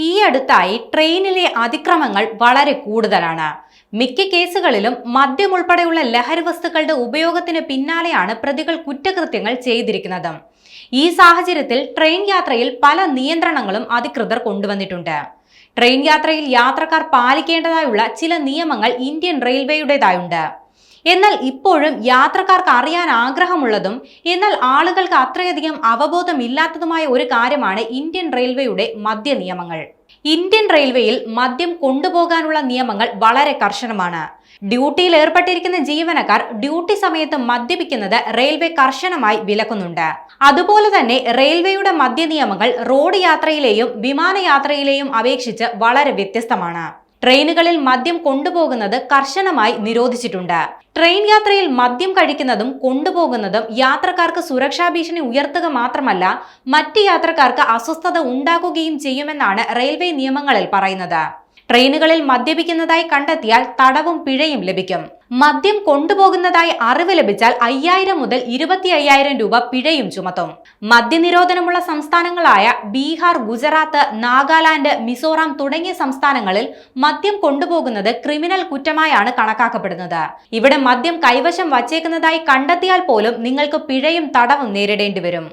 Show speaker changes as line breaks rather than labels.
ഈ അടുത്തായി ട്രെയിനിലെ അതിക്രമങ്ങൾ വളരെ കൂടുതലാണ്. മിക്ക കേസുകളിലും മദ്യം ഉൾപ്പെടെയുള്ള ലഹരി വസ്തുക്കളുടെ ഉപയോഗത്തിന് പിന്നാലെയാണ് പ്രതികൾ കുറ്റകൃത്യങ്ങൾ ചെയ്തിരിക്കുന്നത്. ഈ സാഹചര്യത്തിൽ ട്രെയിൻ യാത്രയിൽ പല നിയന്ത്രണങ്ങളും അധികൃതർ കൊണ്ടുവന്നിട്ടുണ്ട്. ട്രെയിൻ യാത്രയിൽ യാത്രക്കാർ പാലിക്കേണ്ടതായുള്ള ചില നിയമങ്ങൾ ഇന്ത്യൻ റെയിൽവേയുടേതായുണ്ട്. എന്നാൽ ഇപ്പോഴും യാത്രക്കാർക്ക് അറിയാൻ ആഗ്രഹമുള്ളതും എന്നാൽ ആളുകൾക്ക് അത്രയധികം അവബോധമില്ലാത്തതുമായ ഒരു കാര്യമാണ് ഇന്ത്യൻ റെയിൽവേയുടെ മദ്യ നിയമങ്ങൾ. ഇന്ത്യൻ റെയിൽവേയിൽ മദ്യം കൊണ്ടുപോകാനുള്ള നിയമങ്ങൾ വളരെ കർശനമാണ്. ഡ്യൂട്ടിയിൽ ഏർപ്പെട്ടിരിക്കുന്ന ജീവനക്കാർ ഡ്യൂട്ടി സമയത്ത് മദ്യപിക്കുന്നത് റെയിൽവേ കർശനമായി വിലക്കുന്നുണ്ട്. അതുപോലെ തന്നെ റെയിൽവേയുടെ മദ്യ നിയമങ്ങൾ റോഡ് യാത്രയിലെയും വിമാനയാത്രയിലെയും അപേക്ഷിച്ച് വളരെ വ്യത്യസ്തമാണ്. ട്രെയിനുകളിൽ മദ്യം കൊണ്ടുപോകുന്നത് കർശനമായി നിരോധിച്ചിട്ടുണ്ട്. ട്രെയിൻ യാത്രയിൽ മദ്യം കഴിക്കുന്നതും കൊണ്ടുപോകുന്നതും യാത്രക്കാർക്ക് സുരക്ഷാ ഭീഷണി ഉയർത്തുക മാത്രമല്ല, മറ്റ് യാത്രക്കാർക്ക് അസ്വസ്ഥത ഉണ്ടാക്കുകയും ചെയ്യുമെന്നാണ് റെയിൽവേ നിയമങ്ങളിൽ പറയുന്നത്. ട്രെയിനുകളിൽ മദ്യപിക്കുന്നതായി കണ്ടെത്തിയാൽ തടവും പിഴയും ലഭിക്കും. മദ്യം കൊണ്ടുപോകുന്നതായി അറിവ് ലഭിച്ചാൽ 5000 മുതൽ 25,000 രൂപ പിഴയും ചുമത്തും. മദ്യനിരോധനമുള്ള സംസ്ഥാനങ്ങളായ ബീഹാർ, ഗുജറാത്ത്, നാഗാലാൻഡ്, മിസോറാം തുടങ്ങിയ സംസ്ഥാനങ്ങളിൽ മദ്യം കൊണ്ടുപോകുന്നത് ക്രിമിനൽ കുറ്റമായാണ് കണക്കാക്കപ്പെടുന്നത്. ഇവിടെ മദ്യം കൈവശം വച്ചേക്കുന്നതായി കണ്ടെത്തിയാൽ പോലും നിങ്ങൾക്ക് പിഴയും തടവും നേരിടേണ്ടി വരും.